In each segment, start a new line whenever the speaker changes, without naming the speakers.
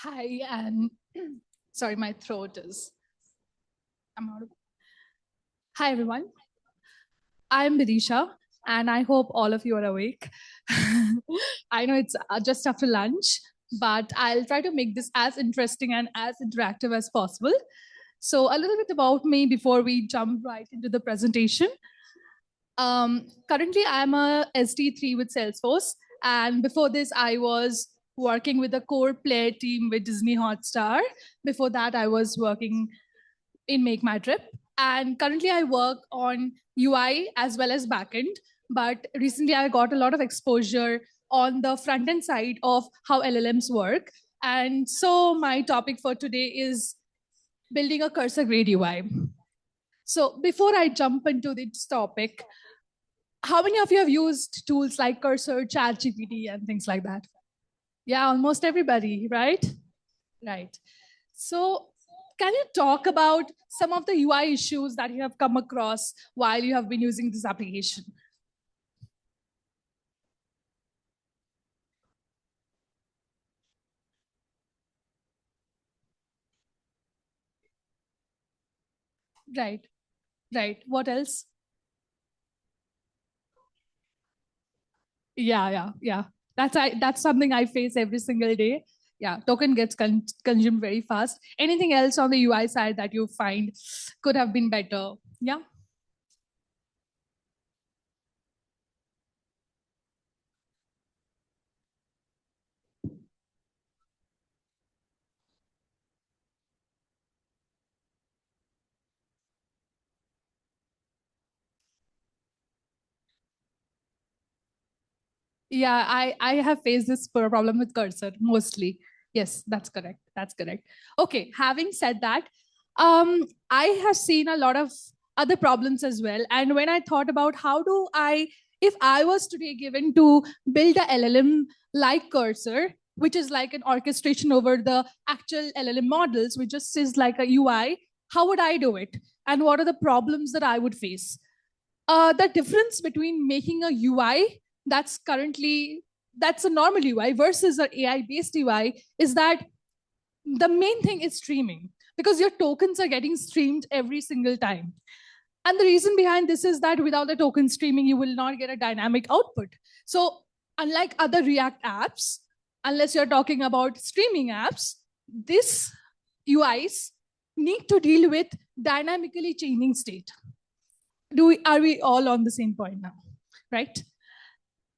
Hi, and sorry, my throat is. I'm audible. Hi, everyone. I'm Vidisha, and I hope all of you are awake. I know it's just after lunch, but I'll try to make this as interesting and as interactive as possible. So, a little bit about me before we jump right into the presentation. Currently, I'm a SD3 with Salesforce, and before this, I was working with the core player team with Disney Hotstar. Before that, I was working in Make My Trip. And currently, I work on UI as well as backend. But recently, I got a lot of exposure on the front end side of how LLMs work. And so, my topic for today is building a cursor grade UI. So, before I jump into this topic, how many of you have used tools like Cursor, ChatGPT, and things like that? Yeah, almost everybody, right? Right. So, can you talk about some of the UI issues that you have come across while you have been using this application? Right, right. What else? Yeah. That's something I face every single day. Yeah, token gets consumed very fast. Anything else on the UI side that you find could have been better? Yeah. Yeah, I have faced this problem with cursor mostly. Yes, that's correct. That's correct. Okay, having said that, I have seen a lot of other problems as well. And when I thought about if I was today given to build a LLM like Cursor, which is like an orchestration over the actual LLM models, which just is like a UI, how would I do it? And what are the problems that I would face? The difference between making a UI that's currently that's a normal UI versus an AI based UI is that the main thing is streaming because your tokens are getting streamed every single time. And the reason behind this is that without the token streaming, you will not get a dynamic output. So, unlike other React apps, unless you're talking about streaming apps, this UIs need to deal with dynamically changing state. Are we all on the same point now? Right?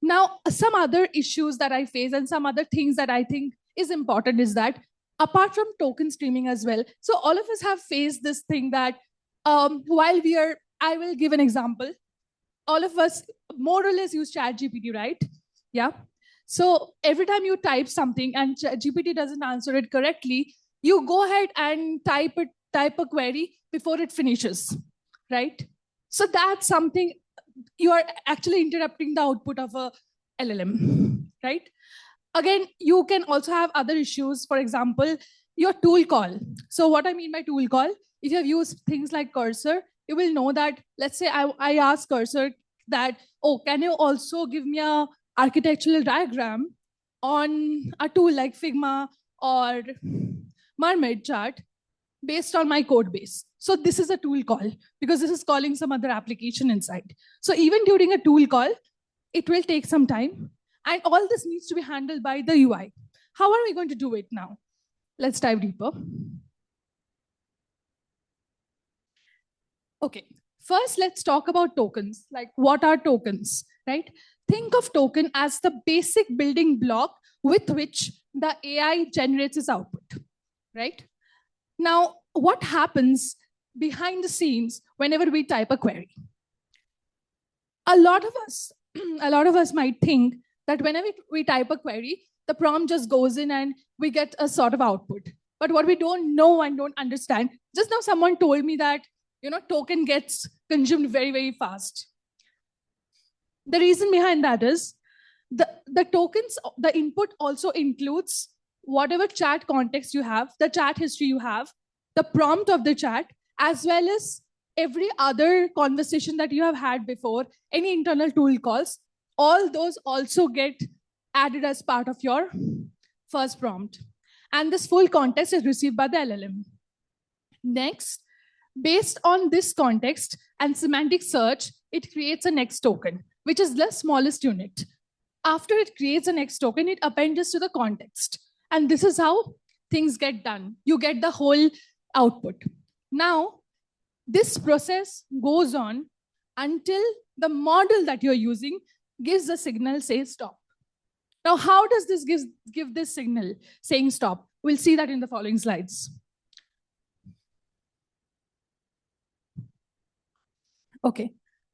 Now, some other issues that I face and some other things that I think is important is that apart from token streaming as well, so all of us have faced this thing that while I will give an example. All of us more or less use ChatGPT, right? Yeah. So every time you type something and GPT doesn't answer it correctly, you go ahead and type a query before it finishes, right? So that's something you are actually interrupting the output of a LLM, right? Again, you can also have other issues. For example, your tool call. So what I mean by tool call, if you have used things like Cursor, you will know that, let's say I ask Cursor that, oh, can you also give me a architectural diagram on a tool like Figma or Mermaid chart based on my code base. So this is a tool call because this is calling some other application inside. So even during a tool call, it will take some time. And all this needs to be handled by the UI. How are we going to do it now? Let's dive deeper. Okay, first let's talk about tokens. Like, what are tokens, right? Think of token as the basic building block with which the AI generates its output, right? Now, what happens behind the scenes whenever we type a query? A lot of us, a lot of us might think that whenever we type a query, the prompt just goes in and we get a sort of output. But what we don't know and don't understand, just now someone told me that token gets consumed very, very fast. The reason behind that is the tokens, the input also includes whatever chat context you have, the chat history you have, the prompt of the chat, as well as every other conversation that you have had before, any internal tool calls, all those also get added as part of your first prompt. And this full context is received by the LLM. Next, based on this context and semantic search, it creates a next token, which is the smallest unit. After it creates a next token, it appends to the context. And this is how things get done. You get the whole output. Now, this process goes on until the model that you're using gives the signal, say stop. Now, how does this give this signal saying stop? We'll see that in the following slides. Okay,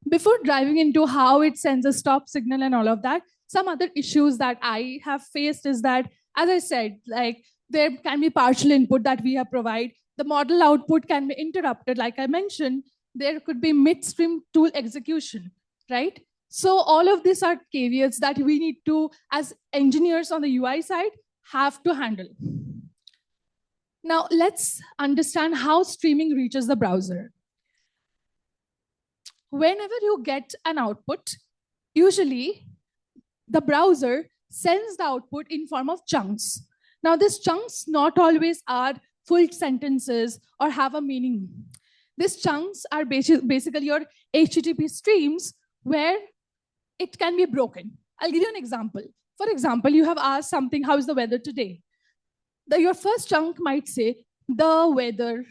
before diving into how it sends a stop signal and all of that, some other issues that I have faced is that, as I said, like there can be partial input that we have provide. The model output can be interrupted, like I mentioned. There could be midstream tool execution, right? So all of these are caveats that we need to, as engineers on the UI side, have to handle. Now let's understand how streaming reaches the browser. Whenever you get an output, usually the browser sends the output in form of chunks. Now, these chunks not always are full sentences or have a meaning. These chunks are basically your HTTP streams where it can be broken. I'll give you an example. For example, you have asked something, how is the weather today? Your first chunk might say, the weather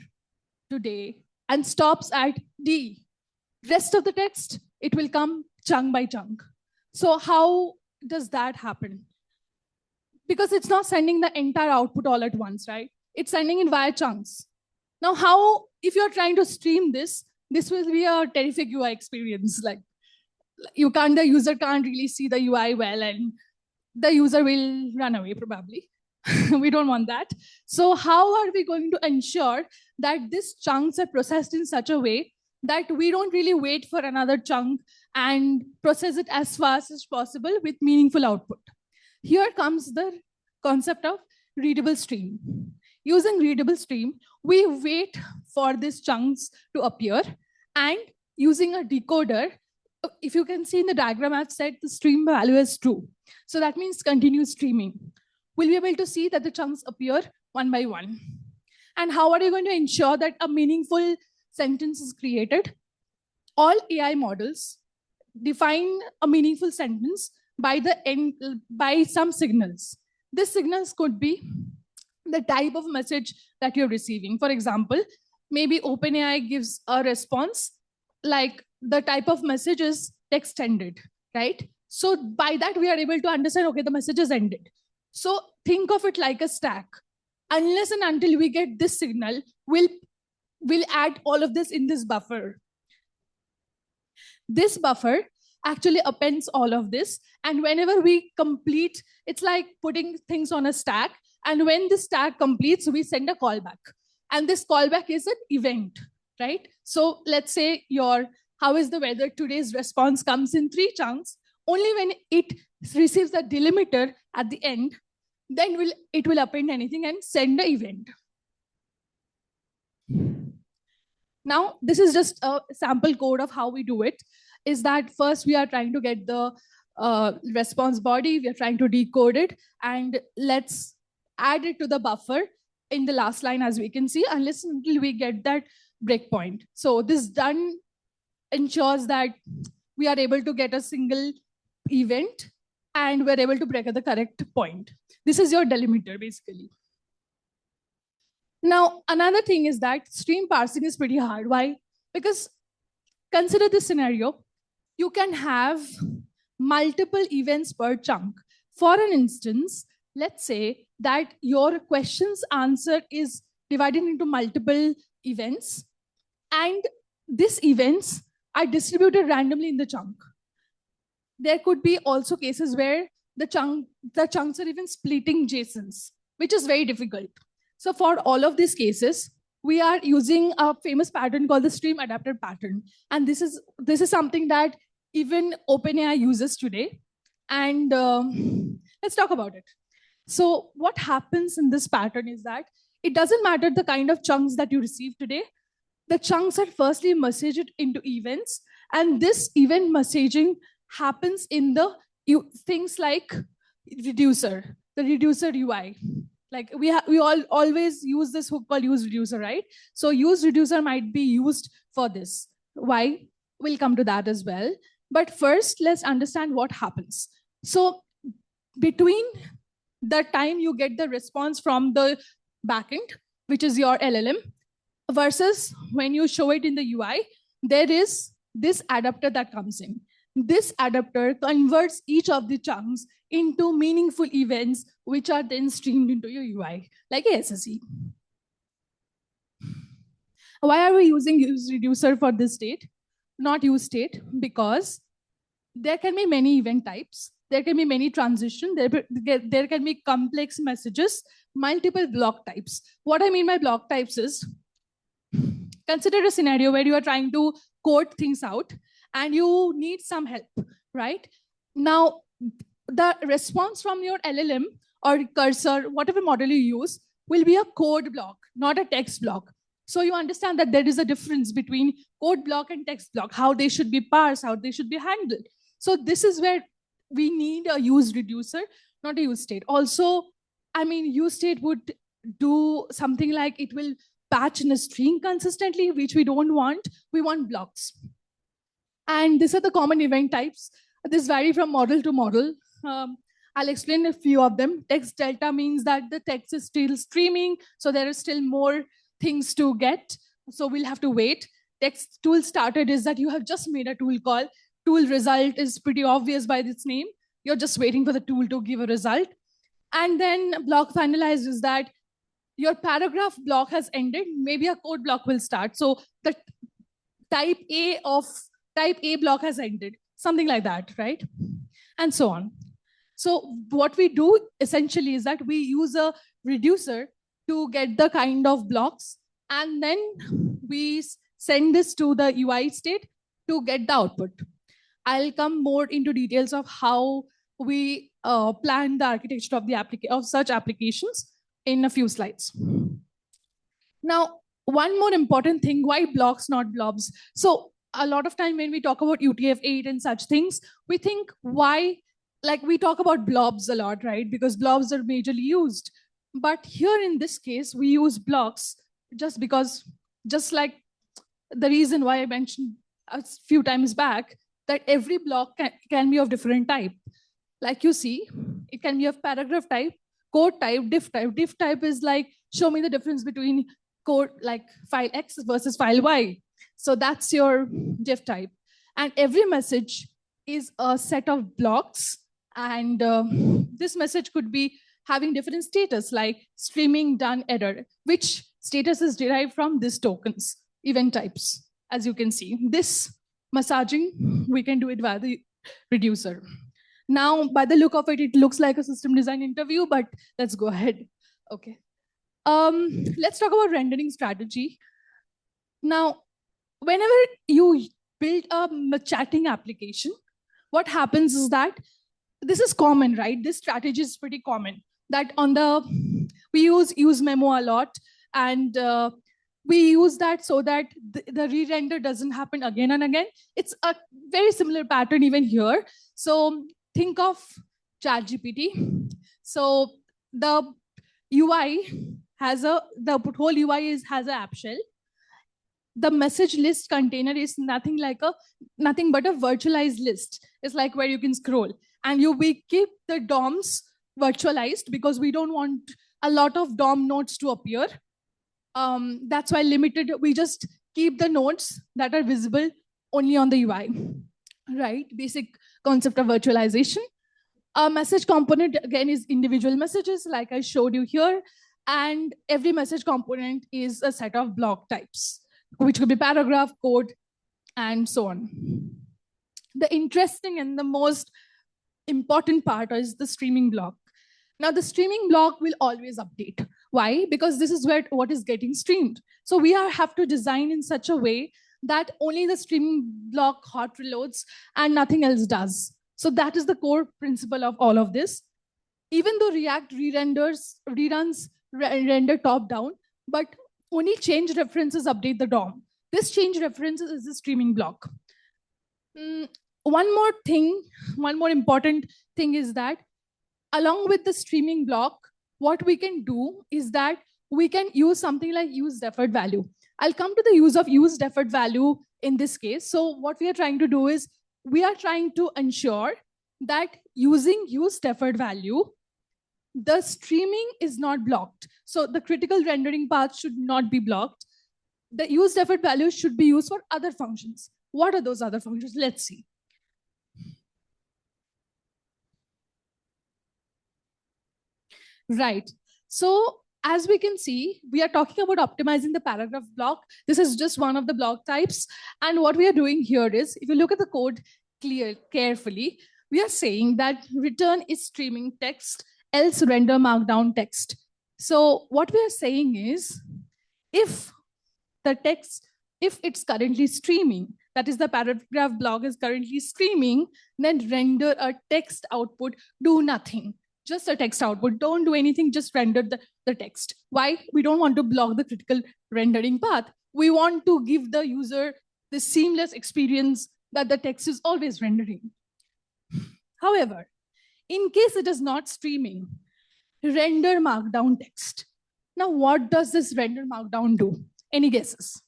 today, and stops at D. Rest of the text, it will come chunk by chunk. So how does that happen? Because it's not sending the entire output all at once, right? It's sending it via chunks. Now, how, if you're trying to stream this will be a terrific UI experience. Like the user can't really see the UI well, and the user will run away probably. We don't want that. So how are we going to ensure that these chunks are processed in such a way that we don't really wait for another chunk and process it as fast as possible with meaningful output? Here comes the concept of readable stream. Using readable stream, we wait for these chunks to appear, and using a decoder, if you can see in the diagram, I've said the stream value is true. So that means continuous streaming. We'll be able to see that the chunks appear one by one. And how are you going to ensure that a meaningful sentence is created? All AI models define a meaningful sentence by some signals. These signals could be the type of message that you're receiving. For example, maybe OpenAI gives a response like the type of message is text ended, right? So by that, we are able to understand, okay, the message is ended. So think of it like a stack. Unless and until we get this signal, we'll add all of this in this buffer. This buffer actually appends all of this. And whenever we complete, it's like putting things on a stack. And when the stack completes, we send a callback. And this callback is an event, right? So let's say your how is the weather today's response comes in 3 chunks. Only when it receives a delimiter at the end, then it will append anything and send the event. Now, this is just a sample code of how we do it. Is that first we are trying to get the response body, we are trying to decode it, and let's add it to the buffer in the last line, as we can see, unless until we get that breakpoint. So this done ensures that we are able to get a single event and we're able to break at the correct point. This is your delimiter, basically. Now, another thing is that stream parsing is pretty hard. Why? Because consider this scenario. You can have multiple events per chunk. For an instance, let's say that your question's answer is divided into multiple events, and these events are distributed randomly in the chunk. There could be also cases where the chunks are even splitting JSONs, which is very difficult. So for all of these cases, we are using a famous pattern called the stream adapted pattern. And this is something that even OpenAI uses today. And let's talk about it. So what happens in this pattern is that it doesn't matter the kind of chunks that you receive today. The chunks are firstly messaged into events, and this event messaging happens in the things like reducer, the reducer UI. Like we all always use this hook called use reducer, right? So use reducer might be used for this. Why? We'll come to that as well. But first, let's understand what happens. So between the time you get the response from the backend, which is your LLM, versus when you show it in the UI, there is this adapter that comes in. This adapter converts each of the chunks into meaningful events, which are then streamed into your UI, like ASSE. Why are we using use reducer for this state, not use state? Because there can be many event types, there can be many transitions, there can be complex messages, multiple block types. What I mean by block types is, consider a scenario where you are trying to code things out and you need some help, right? Now, the response from your LLM or cursor, whatever model you use, will be a code block, not a text block. So you understand that there is a difference between code block and text block, how they should be parsed, how they should be handled. So this is where we need a use reducer, not a use state. Also, I mean, use state would do something like it will patch in a string consistently, which we don't want. We want blocks. And these are the common event types. This vary from model to model. I'll explain a few of them. Text delta means that the text is still streaming, so there is still more things to get. So we'll have to wait. Text tool started is that you have just made a tool call. Tool result is pretty obvious by its name. You're just waiting for the tool to give a result. And then block finalized is that your paragraph block has ended, maybe a code block will start. So the type A block has ended, something like that, right? And so on. So what we do essentially is that we use a reducer to get the kind of blocks, and then we send this to the UI state to get the output. I'll come more into details of how we plan the architecture of such applications in a few slides. Now, one more important thing, why blocks, not blobs? So a lot of time when we talk about UTF-8 and such things, we think why, like we talk about blobs a lot, right? Because blobs are majorly used. But here in this case, we use blocks just because, just like the reason why I mentioned a few times back, that every block can be of different type. Like you see, it can be of paragraph type, code type, diff type. Diff type is like, show me the difference between code, like file X versus file Y. So that's your diff type. And every message is a set of blocks. And this message could be having different status, like streaming done error, which status is derived from these tokens, event types. As you can see, this massaging, we can do it via the reducer. Now, by the look of it, it looks like a system design interview, but let's go ahead. Okay. Let's talk about rendering strategy. Now, whenever you build a chatting application, what happens is that this is common, right? This strategy is pretty common. That on the, we use memo a lot, and we use that so that the re-render doesn't happen again and again. It's a very similar pattern even here. So think of ChatGPT. So the UI has the whole UI has an app shell. The message list container is nothing but a virtualized list. It's like where you can scroll, and we keep the DOMs virtualized because we don't want a lot of DOM nodes to appear. That's why limited, we just keep the nodes that are visible only on the UI, right? Basic concept of virtualization. A message component, again, is individual messages, like I showed you here. And every message component is a set of block types, which could be paragraph, code, and so on. The interesting and the most important part is the streaming block. Now, the streaming block will always update. Why? Because this is where what is getting streamed. So we have to design in such a way that only the streaming block hot reloads and nothing else does. So that is the core principle of all of this. Even though React reruns render top down, but only change references update the DOM. This change references is the streaming block. One more important thing is that along with the streaming block, what we can do is that we can use something like use deferred value. I'll come to the use of use deferred value in this case. So what we are trying to do is we are trying to ensure that using use deferred value, the streaming is not blocked. So the critical rendering path should not be blocked. The use deferred value should be used for other functions. What are those other functions? Let's see. Right. So as we can see, we are talking about optimizing the paragraph block. This is just one of the block types. And what we are doing here is, if you look at the code carefully, we are saying that return is streaming text, else render markdown text. So what we are saying is, if the text, if it's currently streaming, that is the paragraph block is currently streaming, then render a text output, do nothing. Just a text output, don't do anything, just render the text. Why? We don't want to block the critical rendering path. We want to give the user the seamless experience that the text is always rendering. However, in case it is not streaming, render markdown text. Now, what does this render markdown do? Any guesses?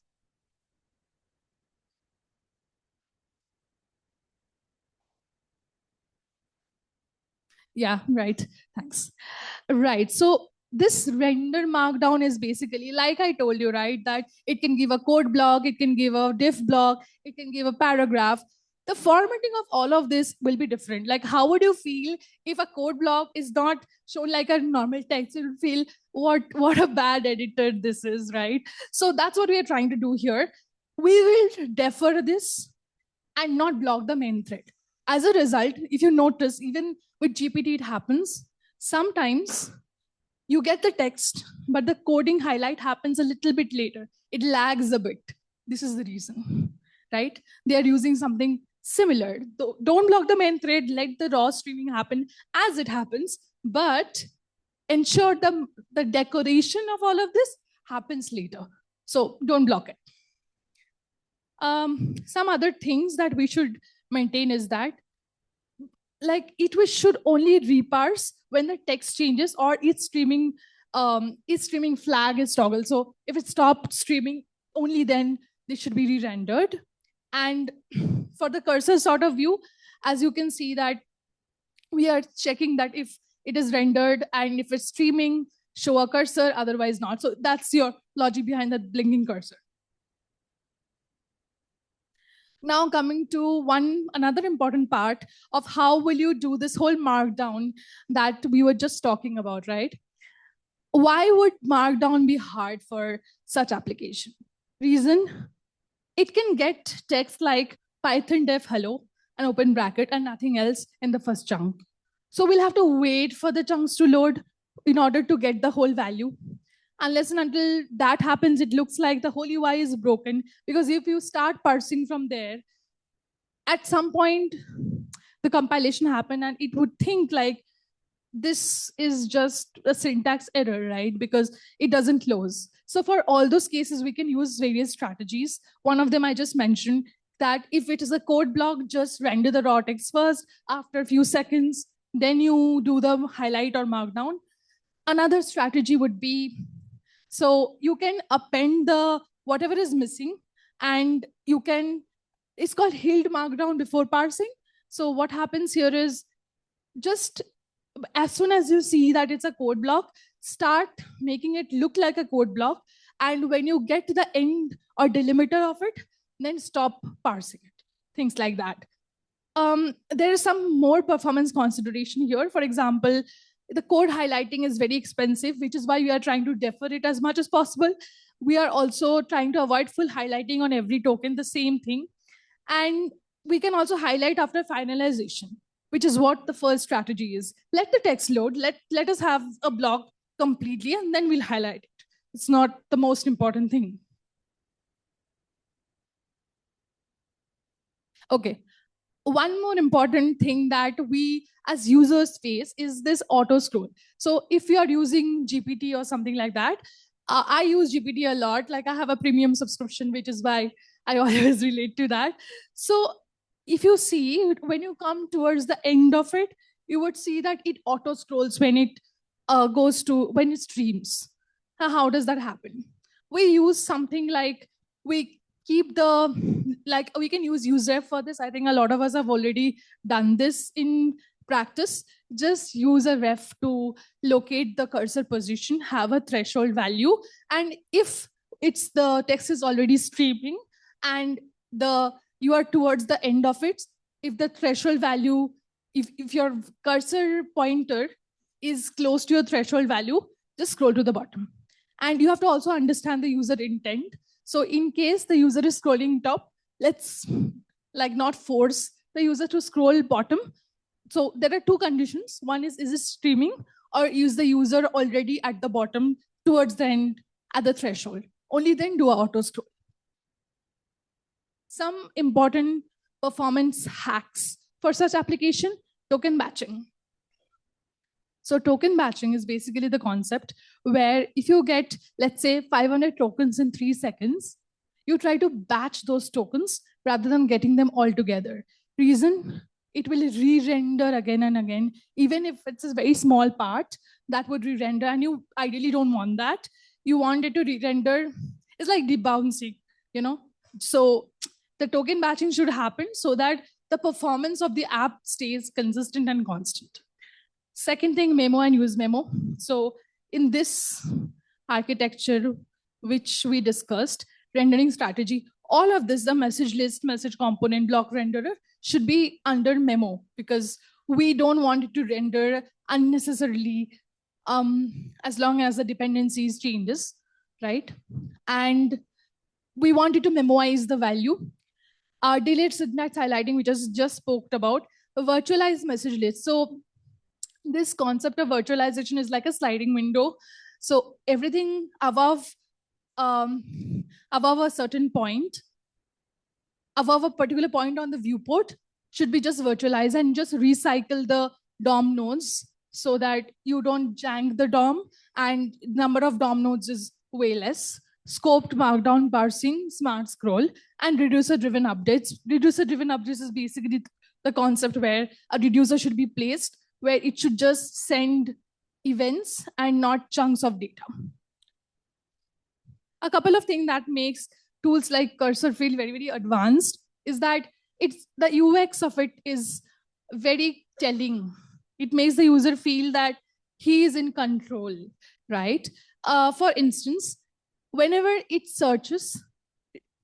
Yeah, right. Thanks. Right. So this render markdown is basically, like I told you, right, that it can give a code block, it can give a diff block, it can give a paragraph. The formatting of all of this will be different. Like, how would you feel if a code block is not shown like a normal text? You would feel what a bad editor this is, right? So that's what we are trying to do here. We will defer this and not block the main thread. As a result, if you notice, even with GPT, it happens. Sometimes you get the text, but the coding highlight happens a little bit later. It lags a bit. This is the reason, right? They are using something similar. Don't block the main thread, let the raw streaming happen as it happens, but ensure the decoration of all of this happens later. So don't block it. Some other things that we should maintain is that like should only reparse when the text changes or its streaming flag is toggled. So if it stopped streaming, only then they should be re-rendered. And for the cursor sort of view, as you can see that we are checking that if it is rendered and if it's streaming, show a cursor, otherwise not. So that's your logic behind the blinking cursor. Now coming to another important part of how will you do this whole markdown that we were just talking about, right? Why would markdown be hard for such application? Reason, it can get text like Python def hello, an open bracket and nothing else in the first chunk. So we'll have to wait for the chunks to load in order to get the whole value. Unless and until that happens, it looks like the whole UI is broken, because if you start parsing from there, at some point, the compilation happened and it would think like this is just a syntax error, right? Because it doesn't close. So for all those cases, we can use various strategies. One of them I just mentioned, that if it is a code block, just render the raw text first. After a few seconds, then you do the highlight or markdown. Another strategy would be, so you can append the whatever is missing, and you can, it's called hilled markdown before parsing. So what happens here is, just as soon as you see that it's a code block, start making it look like a code block. And when you get to the end or delimiter of it, then stop parsing it. Things like that. There is some more performance consideration here. For example, the code highlighting is very expensive, which is why we are trying to defer it as much as possible. We are also trying to avoid full highlighting on every token, the same thing. And we can also highlight after finalization, which is what the first strategy is. Let the text load, let us have a block completely, and then we'll highlight it. It's not the most important thing. Okay. One more important thing that we as users face is this auto scroll. So if you are using GPT or something like that, I use GPT a lot. Like I have a premium subscription, which is why I always relate to that. So if you see, when you come towards the end of it, you would see that it auto scrolls when it goes to when it streams. How does that happen? We use something like, we keep the, like we can use useref for this. I think a lot of us have already done this in practice. Just use a ref to locate the cursor position, have a threshold value, and if it's the text is already streaming and you are towards the end of it, if the threshold value, if your cursor pointer is close to your threshold value, just scroll to the bottom. And you have to also understand the user intent. So in case the user is scrolling top, let's like not force the user to scroll bottom. So there are two conditions. One is it streaming, or is the user already at the bottom towards the end at the threshold? Only then do auto scroll. Some important performance hacks for such application: token batching. So token batching is basically the concept where if you get, let's say, 500 tokens in 3 seconds, you try to batch those tokens rather than getting them all together. Reason, it will re-render again and again. Even if it's a very small part, that would re-render, and you ideally don't want that. You want it to re-render. It's like debouncing, you know? So the token batching should happen so that the performance of the app stays consistent and constant. Second thing, memo and use memo. So in this architecture, which we discussed, rendering strategy, all of this, the message list, message component, block renderer, should be under memo, because we don't want it to render unnecessarily as long as the dependencies changes, right? And we wanted to memorize the value. Delayed syntax highlighting, which I just spoke about, a virtualized message list. So this concept of virtualization is like a sliding window. So everything above a certain point, above a particular point on the viewport, should be just virtualized, and just recycle the DOM nodes so that you don't jank the DOM, and number of DOM nodes is way less. Scoped markdown parsing, smart scroll, and reducer-driven updates. Reducer-driven updates is basically the concept where a reducer should be placed where it should just send events and not chunks of data. A couple of things that makes tools like Cursor feel very, very advanced is that it's the UX of it is very telling. It makes the user feel that he is in control, right? For instance, whenever it searches,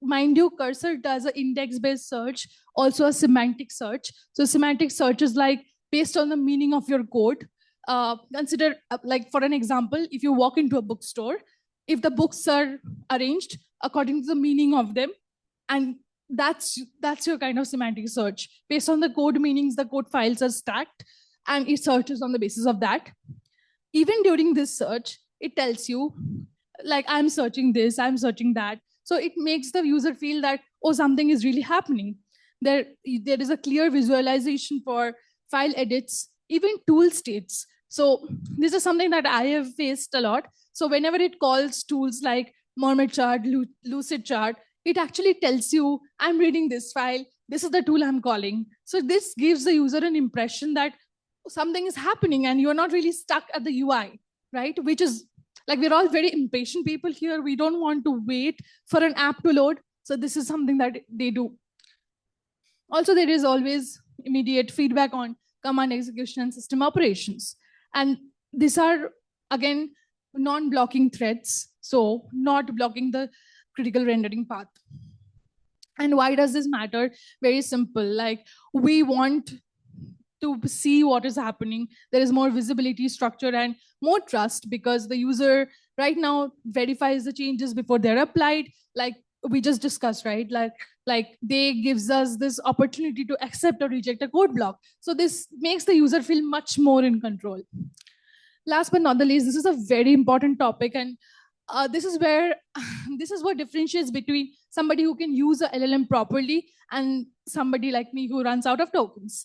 mind you, Cursor does an index-based search, also a semantic search. So semantic search is like based on the meaning of your code. Consider, like for an example, if you walk into a bookstore, if the books are arranged according to the meaning of them, and that's your kind of semantic search. Based on the code meanings, the code files are stacked, and it searches on the basis of that. Even during this search, it tells you, like, I'm searching this, I'm searching that. So it makes the user feel that, oh, something is really happening. There is a clear visualization for file edits, even tool states. So this is something that I have faced a lot. So whenever it calls tools like Mermid-Chart, Lucid-Chart, it actually tells you, I'm reading this file, this is the tool I'm calling. So this gives the user an impression that something is happening and you're not really stuck at the UI, right? Which is like, we're all very impatient people here. We don't want to wait for an app to load. So this is something that they do. Also, there is always immediate feedback on command execution and system operations. And these are, again, non-blocking threads. So not blocking the critical rendering path. And why does this matter? Very simple. Like, we want to see what is happening. There is more visibility, structure, and more trust, because the user right now verifies the changes before they're applied. Like we just discussed, right? Like they gives us this opportunity to accept or reject a code block. So this makes the user feel much more in control. Last but not the least, this is a very important topic, and this is where this is what differentiates between somebody who can use a LLM properly and somebody like me who runs out of tokens.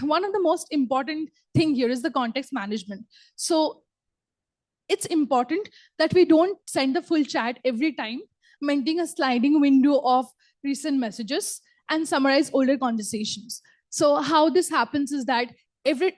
One of the most important thing here is the context management. So it's important that we don't send the full chat every time, maintaining a sliding window of recent messages and summarize older conversations. So how this happens is that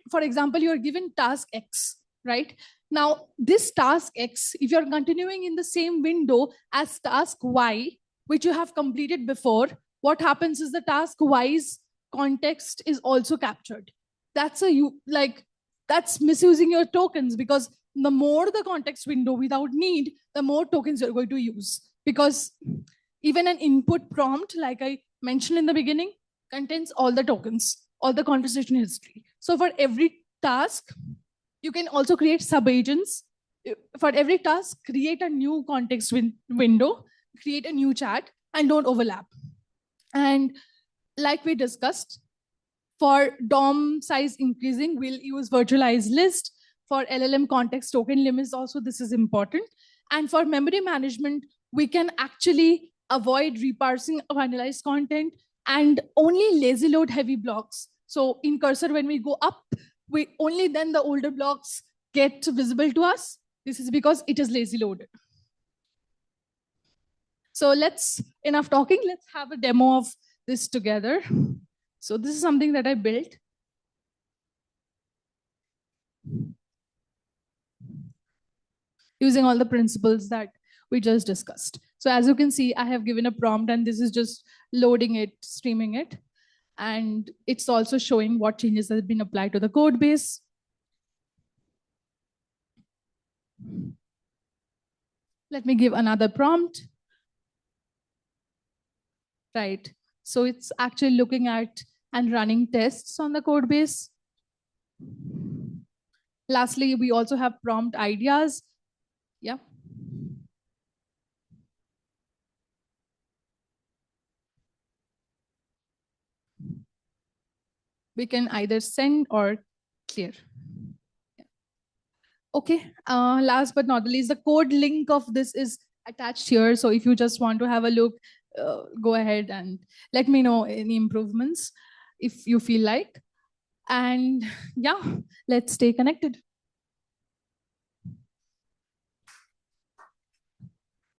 for example, you're given task X, right? Now, this task X, if you're continuing in the same window as task Y, which you have completed before, what happens is the task Y's context is also captured. That's that's misusing your tokens, because the more the context window without need, the more tokens you're going to use. Because even an input prompt, like I mentioned in the beginning, contains all the tokens, all the conversation history. So for every task, you can also create sub-agents. For every task, create a new context window, create a new chat, and don't overlap. And like we discussed, for DOM size increasing, we'll use virtualized list. For LLM context token limits also, this is important. And for memory management, we can actually avoid reparsing finalized content and only lazy load heavy blocks. So in Cursor, when we go up, we only then the older blocks get visible to us. This is because it is lazy loaded. So enough talking, let's have a demo of this together. So this is something that I built. Using all the principles that we just discussed. So as you can see, I have given a prompt and this is just loading it, streaming it. And it's also showing what changes have been applied to the code base. Let me give another prompt. Right. So it's actually looking at and running tests on the code base. Lastly, we also have prompt ideas. Yeah. We can either send or clear. Okay, last but not the least, the code link of this is attached here. So if you just want to have a look, go ahead and let me know any improvements if you feel like. And yeah, let's stay connected.